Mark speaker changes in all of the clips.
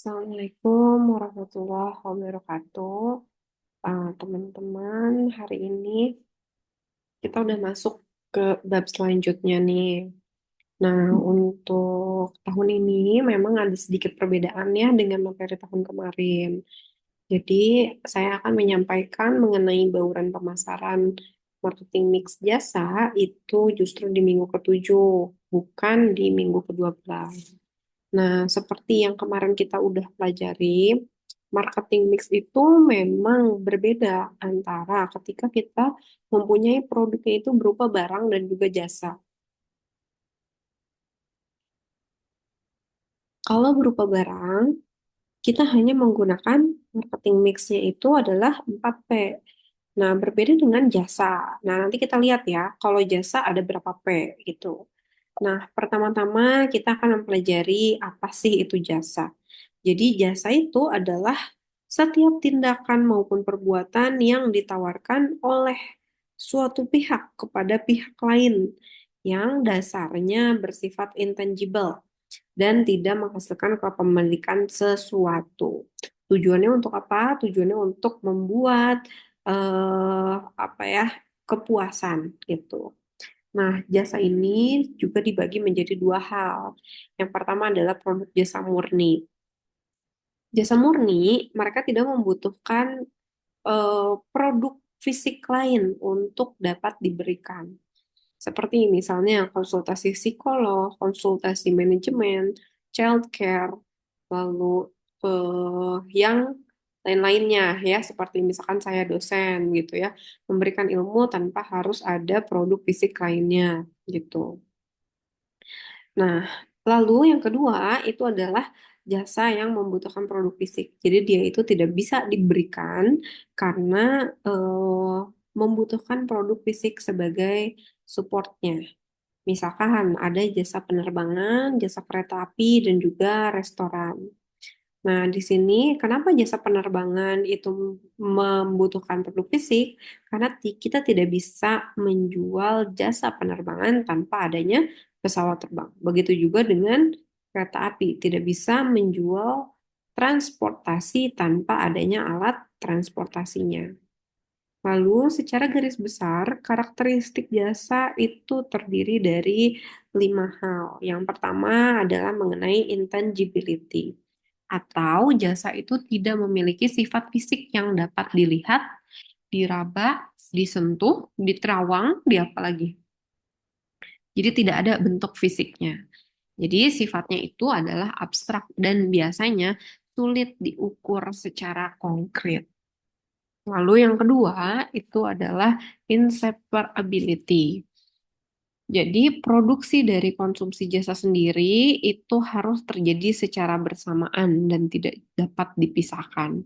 Speaker 1: Assalamualaikum warahmatullahi wabarakatuh. Teman-teman, hari ini kita udah masuk ke bab selanjutnya nih. Nah, untuk tahun ini memang ada sedikit perbedaan ya dengan materi tahun kemarin. Jadi, saya akan menyampaikan mengenai bauran pemasaran marketing mix jasa itu justru di minggu ketujuh, bukan di minggu ke-12. Nah, seperti yang kemarin kita udah pelajari, marketing mix itu memang berbeda antara ketika kita mempunyai produknya itu berupa barang dan juga jasa. Kalau berupa barang, kita hanya menggunakan marketing mix-nya itu adalah 4P. Nah, berbeda dengan jasa. Nah, nanti kita lihat ya, kalau jasa ada berapa P gitu. Nah, pertama-tama kita akan mempelajari apa sih itu jasa. Jadi jasa itu adalah setiap tindakan maupun perbuatan yang ditawarkan oleh suatu pihak kepada pihak lain yang dasarnya bersifat intangible dan tidak menghasilkan kepemilikan sesuatu. Tujuannya untuk apa? Tujuannya untuk membuat apa ya, kepuasan gitu. Nah, jasa ini juga dibagi menjadi dua hal. Yang pertama adalah produk jasa murni. Jasa murni, mereka tidak membutuhkan produk fisik lain untuk dapat diberikan. Seperti misalnya konsultasi psikolog, konsultasi manajemen, childcare, lalu yang lain-lainnya ya, seperti misalkan saya dosen gitu ya, memberikan ilmu tanpa harus ada produk fisik lainnya gitu. Nah, lalu yang kedua itu adalah jasa yang membutuhkan produk fisik. Jadi dia itu tidak bisa diberikan karena membutuhkan produk fisik sebagai supportnya. Misalkan ada jasa penerbangan, jasa kereta api, dan juga restoran. Nah, di sini kenapa jasa penerbangan itu membutuhkan produk fisik? Karena kita tidak bisa menjual jasa penerbangan tanpa adanya pesawat terbang. Begitu juga dengan kereta api, tidak bisa menjual transportasi tanpa adanya alat transportasinya. Lalu, secara garis besar, karakteristik jasa itu terdiri dari 5 hal. Yang pertama adalah mengenai intangibility, atau jasa itu tidak memiliki sifat fisik yang dapat dilihat, diraba, disentuh, diterawang, diapalagi. Jadi tidak ada bentuk fisiknya. Jadi sifatnya itu adalah abstrak dan biasanya sulit diukur secara konkret. Lalu yang kedua itu adalah inseparability. Jadi produksi dari konsumsi jasa sendiri itu harus terjadi secara bersamaan dan tidak dapat dipisahkan.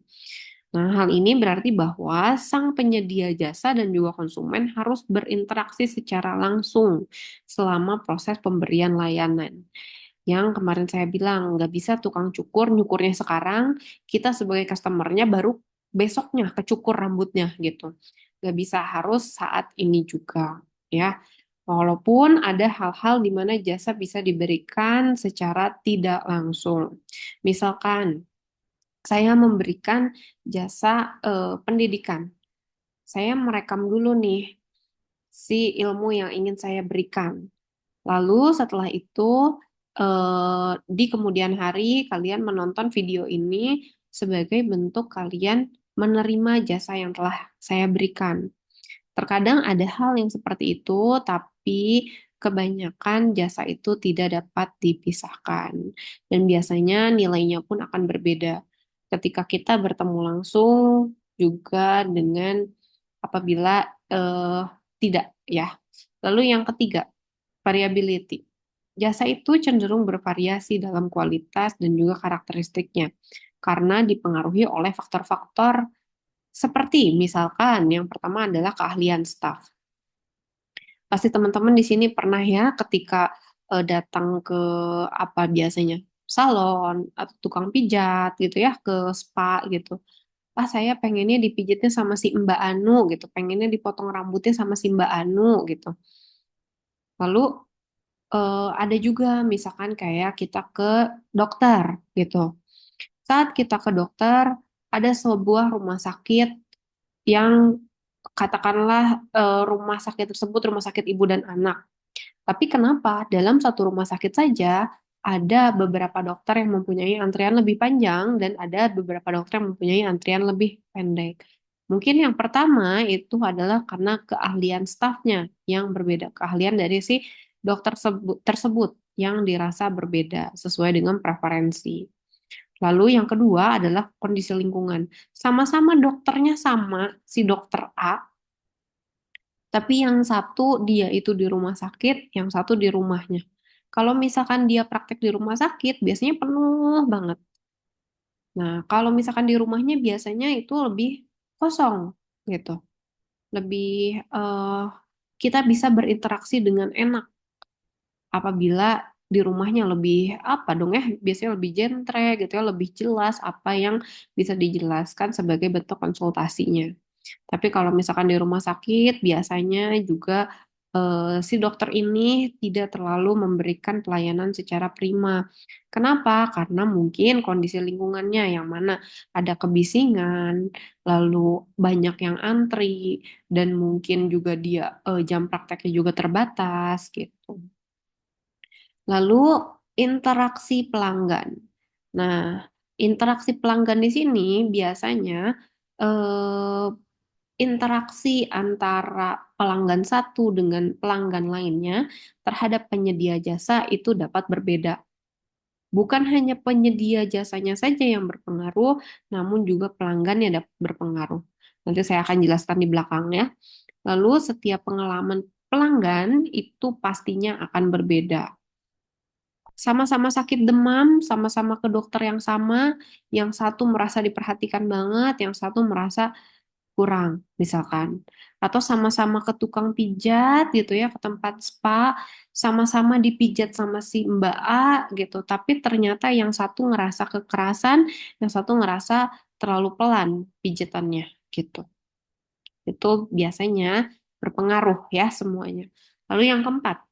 Speaker 1: Nah, hal ini berarti bahwa sang penyedia jasa dan juga konsumen harus berinteraksi secara langsung selama proses pemberian layanan. Yang kemarin saya bilang, nggak bisa tukang cukur nyukurnya sekarang, kita sebagai customernya baru besoknya kecukur rambutnya gitu. Nggak bisa, harus saat ini juga ya. Walaupun ada hal-hal di mana jasa bisa diberikan secara tidak langsung. Misalkan saya memberikan jasa pendidikan. Saya merekam dulu nih si ilmu yang ingin saya berikan. Lalu setelah itu di kemudian hari kalian menonton video ini sebagai bentuk kalian menerima jasa yang telah saya berikan. Terkadang ada hal yang seperti itu, tapi kebanyakan jasa itu tidak dapat dipisahkan. Dan biasanya nilainya pun akan berbeda ketika kita bertemu langsung juga dengan apabila tidak ya. Lalu yang ketiga, variability. Jasa itu cenderung bervariasi dalam kualitas dan juga karakteristiknya karena dipengaruhi oleh faktor-faktor seperti misalkan yang pertama adalah keahlian staf. Pasti teman-teman di sini pernah ya ketika datang ke apa biasanya salon atau tukang pijat gitu ya, ke spa gitu. Ah, saya pengennya dipijitnya sama si Mbak Anu gitu, pengennya dipotong rambutnya sama si Mbak Anu gitu. Lalu ada juga misalkan kayak kita ke dokter gitu. Saat kita ke dokter, ada sebuah rumah sakit yang katakanlah rumah sakit tersebut rumah sakit ibu dan anak. Tapi kenapa dalam satu rumah sakit saja ada beberapa dokter yang mempunyai antrian lebih panjang dan ada beberapa dokter yang mempunyai antrian lebih pendek? Mungkin yang pertama itu adalah karena keahlian stafnya yang berbeda, keahlian dari si dokter tersebut yang dirasa berbeda sesuai dengan preferensi. Lalu yang kedua adalah kondisi lingkungan. Sama-sama dokternya sama, si dokter A, tapi yang satu dia itu di rumah sakit, yang satu di rumahnya. Kalau misalkan dia praktek di rumah sakit, biasanya penuh banget. Nah, kalau misalkan di rumahnya biasanya itu lebih kosong gitu. Lebih eh, kita bisa berinteraksi dengan enak apabila di rumahnya lebih apa dong ya, biasanya lebih jentre gitu ya, lebih jelas apa yang bisa dijelaskan sebagai bentuk konsultasinya. Tapi kalau misalkan di rumah sakit, biasanya juga si dokter ini tidak terlalu memberikan pelayanan secara prima. Kenapa? Karena mungkin kondisi lingkungannya yang mana ada kebisingan, lalu banyak yang antri, dan mungkin juga dia jam prakteknya juga terbatas gitu. Lalu interaksi pelanggan. Nah, interaksi pelanggan di sini biasanya eh, interaksi antara pelanggan satu dengan pelanggan lainnya terhadap penyedia jasa itu dapat berbeda. Bukan hanya penyedia jasanya saja yang berpengaruh, namun juga pelanggan yang dapat berpengaruh. Nanti saya akan jelaskan di belakangnya. Lalu setiap pengalaman pelanggan itu pastinya akan berbeda. Sama-sama sakit demam, sama-sama ke dokter yang sama, yang satu merasa diperhatikan banget, yang satu merasa kurang, misalkan. Atau sama-sama ke tukang pijat gitu ya, ke tempat spa, sama-sama dipijat sama si Mbak A gitu, tapi ternyata yang satu ngerasa kekerasan, yang satu ngerasa terlalu pelan pijatannya gitu. Itu biasanya berpengaruh ya semuanya. Lalu yang keempat,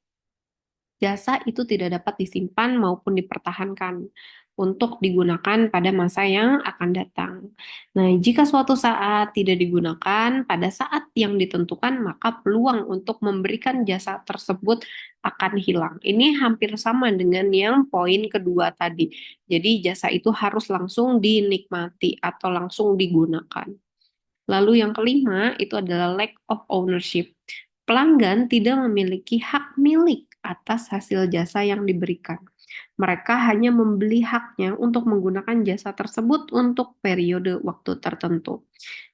Speaker 1: jasa itu tidak dapat disimpan maupun dipertahankan untuk digunakan pada masa yang akan datang. Nah, jika suatu saat tidak digunakan pada saat yang ditentukan, maka peluang untuk memberikan jasa tersebut akan hilang. Ini hampir sama dengan yang poin kedua tadi. Jadi, jasa itu harus langsung dinikmati atau langsung digunakan. Lalu yang kelima itu adalah lack of ownership. Pelanggan tidak memiliki hak milik atas hasil jasa yang diberikan. Mereka hanya membeli haknya untuk menggunakan jasa tersebut untuk periode waktu tertentu.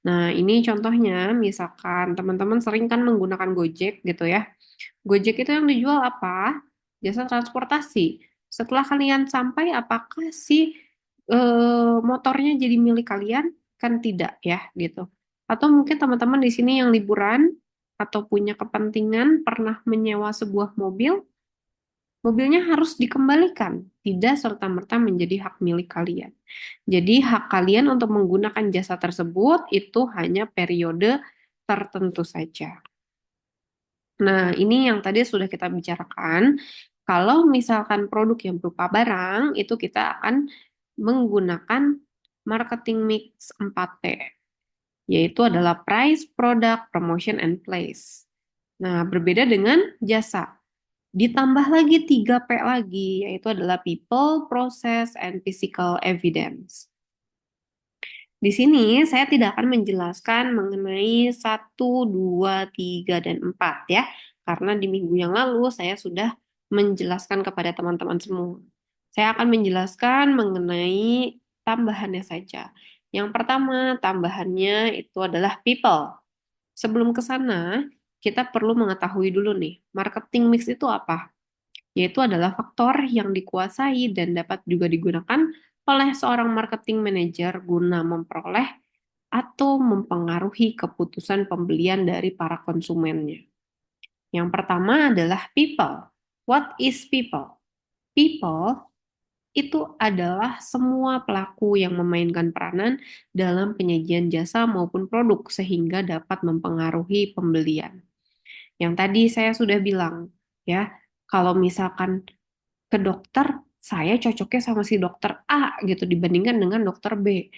Speaker 1: Nah, ini contohnya, misalkan teman-teman sering kan menggunakan Gojek gitu ya. Gojek itu yang dijual apa? Jasa transportasi. Setelah kalian sampai, apakah si motornya jadi milik kalian? Kan tidak ya, gitu. Atau mungkin teman-teman di sini yang liburan atau punya kepentingan pernah menyewa sebuah mobil, mobilnya harus dikembalikan, tidak serta-merta menjadi hak milik kalian. Jadi hak kalian untuk menggunakan jasa tersebut itu hanya periode tertentu saja. Nah, ini yang tadi sudah kita bicarakan. Kalau misalkan produk yang berupa barang, itu kita akan menggunakan marketing mix 4P, yaitu adalah price, product, promotion, and place. Nah, berbeda dengan jasa. Ditambah lagi 3P lagi, yaitu adalah people, process, and physical evidence. Di sini saya tidak akan menjelaskan mengenai satu, 2, 3, dan 4 ya. Karena di minggu yang lalu saya sudah menjelaskan kepada teman-teman semua. Saya akan menjelaskan mengenai tambahannya saja. Yang pertama, tambahannya itu adalah people. Sebelum ke sana, kita perlu mengetahui dulu nih, marketing mix itu apa? Yaitu adalah faktor yang dikuasai dan dapat juga digunakan oleh seorang marketing manager guna memperoleh atau mempengaruhi keputusan pembelian dari para konsumennya. Yang pertama adalah people. What is people? People itu adalah semua pelaku yang memainkan peranan dalam penyajian jasa maupun produk sehingga dapat mempengaruhi pembelian. Yang tadi saya sudah bilang, ya, kalau misalkan ke dokter, saya cocoknya sama si dokter A gitu dibandingkan dengan dokter B.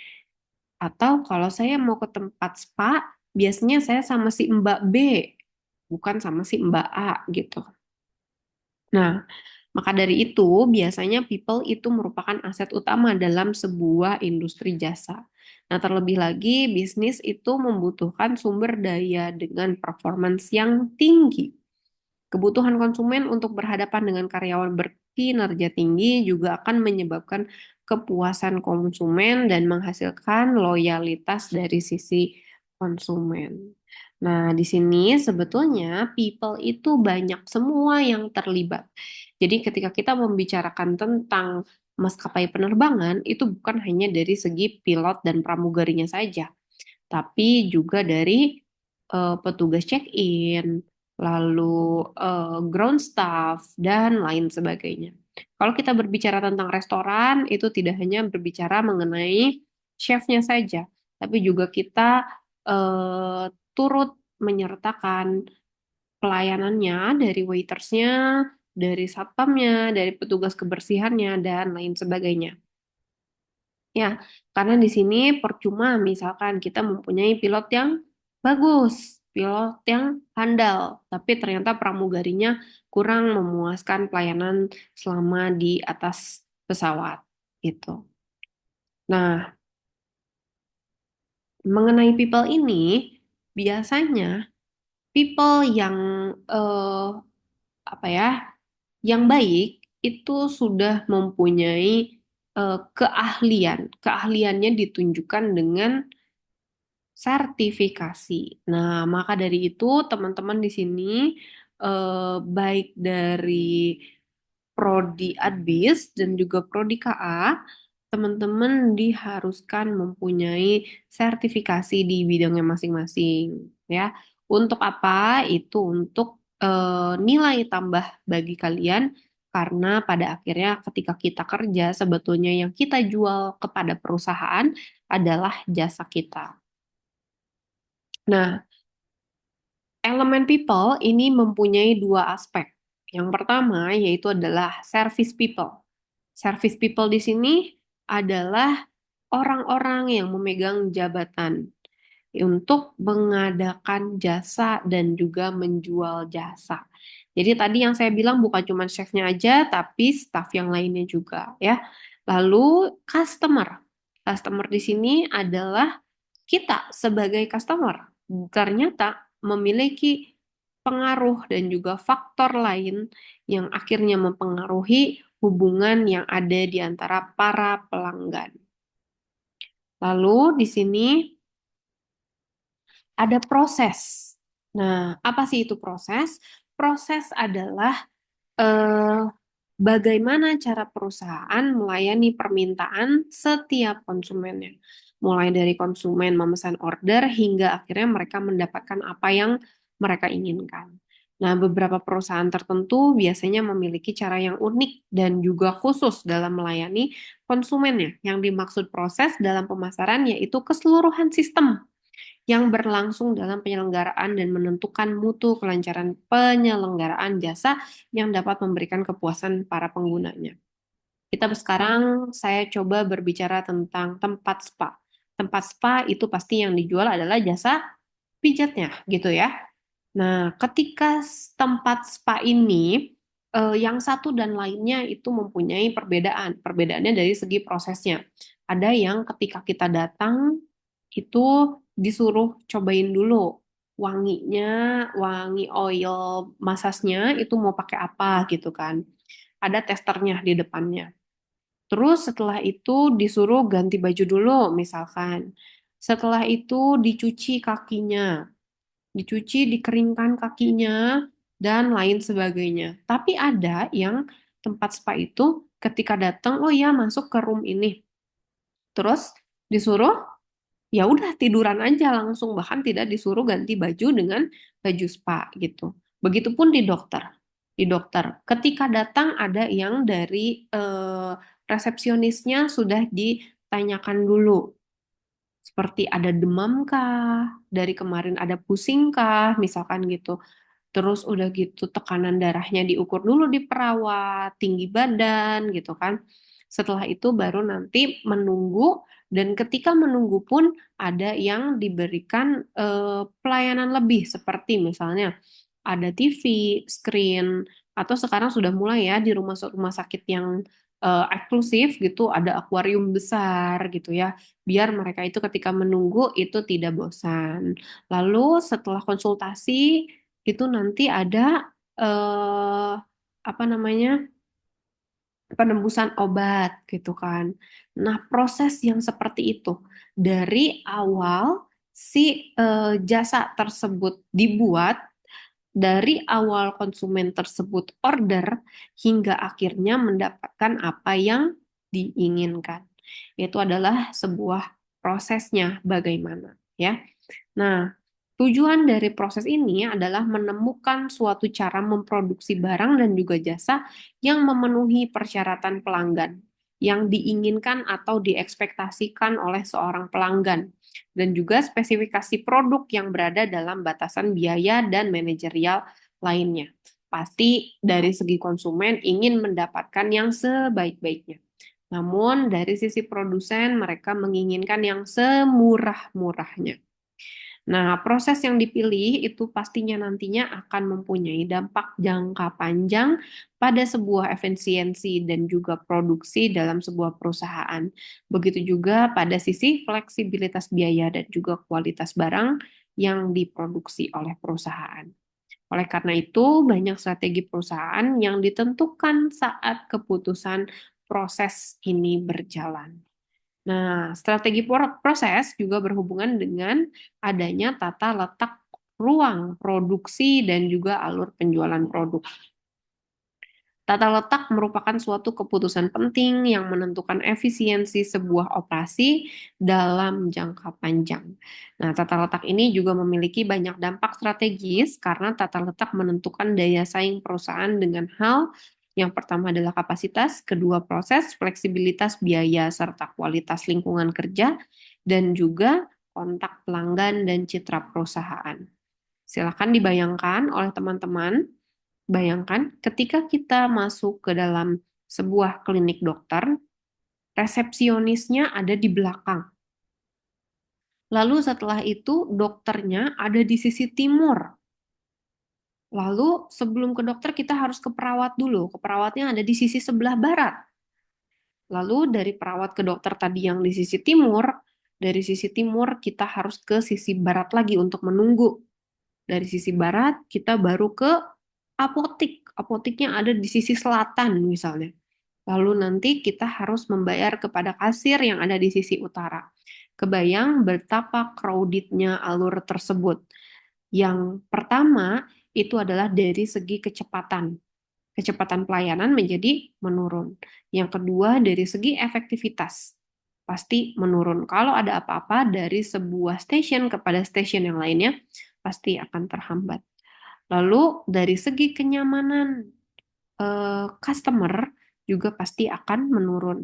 Speaker 1: Atau kalau saya mau ke tempat spa, biasanya saya sama si Mbak B, bukan sama si Mbak A gitu. Nah, maka dari itu, biasanya people itu merupakan aset utama dalam sebuah industri jasa. Nah, terlebih lagi, bisnis itu membutuhkan sumber daya dengan performance yang tinggi. Kebutuhan konsumen untuk berhadapan dengan karyawan berkinerja tinggi juga akan menyebabkan kepuasan konsumen dan menghasilkan loyalitas dari sisi konsumen. Nah, di sini sebetulnya people itu banyak semua yang terlibat. Jadi ketika kita membicarakan tentang maskapai penerbangan, itu bukan hanya dari segi pilot dan pramugarinya saja, tapi juga dari petugas check-in, lalu ground staff, dan lain sebagainya. Kalau kita berbicara tentang restoran, itu tidak hanya berbicara mengenai chefnya saja, tapi juga kita turut menyertakan pelayanannya dari waitersnya, dari satpamnya, dari petugas kebersihannya, dan lain sebagainya. Ya, karena di sini percuma misalkan kita mempunyai pilot yang bagus, pilot yang handal, tapi ternyata pramugarinya kurang memuaskan pelayanan selama di atas pesawat gitu. Nah, mengenai people ini, biasanya people yang eh, apa ya, yang baik itu sudah mempunyai keahlian. Keahliannya ditunjukkan dengan sertifikasi. Nah, maka dari itu teman-teman di sini baik dari Prodi Adbis dan juga Prodi KA, teman-teman diharuskan mempunyai sertifikasi di bidangnya masing-masing, ya. Untuk apa? Itu untuk nilai tambah bagi kalian karena pada akhirnya ketika kita kerja sebetulnya yang kita jual kepada perusahaan adalah jasa kita. Nah, elemen people ini mempunyai dua aspek. Yang pertama yaitu adalah service people. Service people di sini adalah orang-orang yang memegang jabatan untuk mengadakan jasa dan juga menjual jasa. Jadi tadi yang saya bilang bukan cuma chefnya aja, tapi staff yang lainnya juga ya. Lalu customer. Customer di sini adalah kita sebagai customer. Ternyata memiliki pengaruh dan juga faktor lain yang akhirnya mempengaruhi hubungan yang ada di antara para pelanggan. Lalu di sini ada proses. Nah, apa sih itu proses? Proses adalah eh, bagaimana cara perusahaan melayani permintaan setiap konsumennya. Mulai dari konsumen memesan order hingga akhirnya mereka mendapatkan apa yang mereka inginkan. Nah, beberapa perusahaan tertentu biasanya memiliki cara yang unik dan juga khusus dalam melayani konsumennya. Yang dimaksud proses dalam pemasaran yaitu keseluruhan sistem yang berlangsung dalam penyelenggaraan dan menentukan mutu kelancaran penyelenggaraan jasa yang dapat memberikan kepuasan para penggunanya. Kita sekarang saya coba berbicara tentang tempat spa. Tempat spa itu pasti yang dijual adalah jasa pijatnya, gitu ya. Nah, ketika tempat spa ini yang satu dan lainnya itu mempunyai perbedaan. Perbedaannya dari segi prosesnya. Ada yang ketika kita datang itu disuruh cobain dulu wanginya, wangi oil masasnya itu mau pakai apa gitu kan. Ada testernya di depannya. Terus setelah itu disuruh ganti baju dulu misalkan. Setelah itu dicuci kakinya, dicuci, dikeringkan kakinya, dan lain sebagainya. Tapi ada yang tempat spa itu ketika datang, oh ya masuk ke room ini. Terus disuruh ya udah tiduran aja langsung, bahkan tidak disuruh ganti baju dengan baju spa gitu. Begitupun di dokter. Di dokter, ketika datang ada yang dari resepsionisnya sudah ditanyakan dulu seperti ada demam kah, dari kemarin ada pusing kah, misalkan gitu. Terus udah gitu tekanan darahnya diukur dulu di perawat, tinggi badan gitu kan. Setelah itu baru nanti menunggu dan ketika menunggu pun ada yang diberikan pelayanan lebih seperti misalnya ada TV, screen, atau sekarang sudah mulai ya di rumah sakit yang eksklusif gitu ada akuarium besar gitu ya biar mereka itu ketika menunggu itu tidak bosan. Lalu setelah konsultasi itu nanti ada eh, apa namanya penembusan obat gitu kan. Nah, proses yang seperti itu dari awal si jasa tersebut dibuat, dari awal konsumen tersebut order hingga akhirnya mendapatkan apa yang diinginkan. Itu adalah sebuah prosesnya bagaimana ya. Nah, tujuan dari proses ini adalah menemukan suatu cara memproduksi barang dan juga jasa yang memenuhi persyaratan pelanggan yang diinginkan atau diekspektasikan oleh seorang pelanggan dan juga spesifikasi produk yang berada dalam batasan biaya dan manajerial lainnya. Pasti dari segi konsumen ingin mendapatkan yang sebaik-baiknya. Namun dari sisi produsen mereka menginginkan yang semurah-murahnya. Nah, proses yang dipilih itu pastinya nantinya akan mempunyai dampak jangka panjang pada sebuah efisiensi dan juga produksi dalam sebuah perusahaan. Begitu juga pada sisi fleksibilitas biaya dan juga kualitas barang yang diproduksi oleh perusahaan. Oleh karena itu, banyak strategi perusahaan yang ditentukan saat keputusan proses ini berjalan. Nah, strategi proses juga berhubungan dengan adanya tata letak ruang produksi dan juga alur penjualan produk. Tata letak merupakan suatu keputusan penting yang menentukan efisiensi sebuah operasi dalam jangka panjang. Nah, tata letak ini juga memiliki banyak dampak strategis karena tata letak menentukan daya saing perusahaan dengan hal yang pertama adalah kapasitas, kedua proses, fleksibilitas biaya, serta kualitas lingkungan kerja, dan juga kontak pelanggan dan citra perusahaan. Silakan dibayangkan oleh teman-teman. Bayangkan ketika kita masuk ke dalam sebuah klinik dokter, resepsionisnya ada di belakang. Lalu setelah itu dokternya ada di sisi timur. Lalu sebelum ke dokter kita harus ke perawat dulu. Ke perawatnya ada di sisi sebelah barat. Lalu dari perawat ke dokter tadi yang di sisi timur, dari sisi timur kita harus ke sisi barat lagi untuk menunggu. Dari sisi barat kita baru ke apotik. Apotiknya ada di sisi selatan misalnya. Lalu nanti kita harus membayar kepada kasir yang ada di sisi utara. Kebayang betapa crowded-nya alur tersebut. Yang pertama itu adalah dari segi kecepatan. Kecepatan pelayanan menjadi menurun. Yang kedua dari segi efektivitas. Pasti menurun. Kalau ada apa-apa dari sebuah stasiun kepada stasiun yang lainnya, pasti akan terhambat. Lalu dari segi kenyamanan customer juga pasti akan menurun.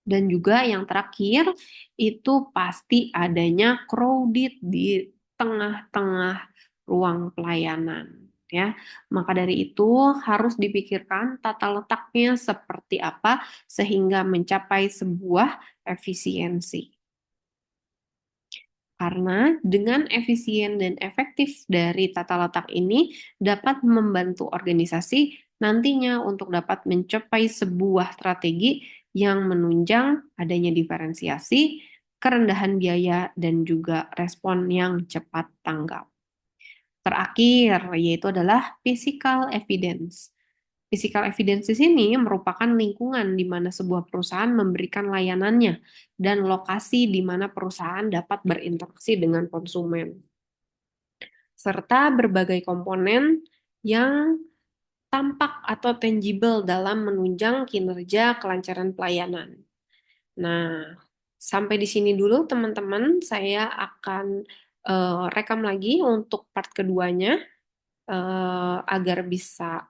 Speaker 1: Dan juga yang terakhir itu pasti adanya crowded di tengah-tengah ruang pelayanan ya. Maka dari itu harus dipikirkan tata letaknya seperti apa sehingga mencapai sebuah efisiensi. Karena dengan efisien dan efektif dari tata letak ini dapat membantu organisasi nantinya untuk dapat mencapai sebuah strategi yang menunjang adanya diferensiasi, kerendahan biaya, dan juga respon yang cepat tanggap. Terakhir, yaitu adalah physical evidence. Physical evidence di sini merupakan lingkungan di mana sebuah perusahaan memberikan layanannya dan lokasi di mana perusahaan dapat berinteraksi dengan konsumen, serta berbagai komponen yang tampak atau tangible dalam menunjang kinerja kelancaran pelayanan. Nah, sampai di sini dulu teman-teman, saya akan rekam lagi untuk part keduanya agar bisa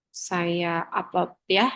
Speaker 1: saya upload ya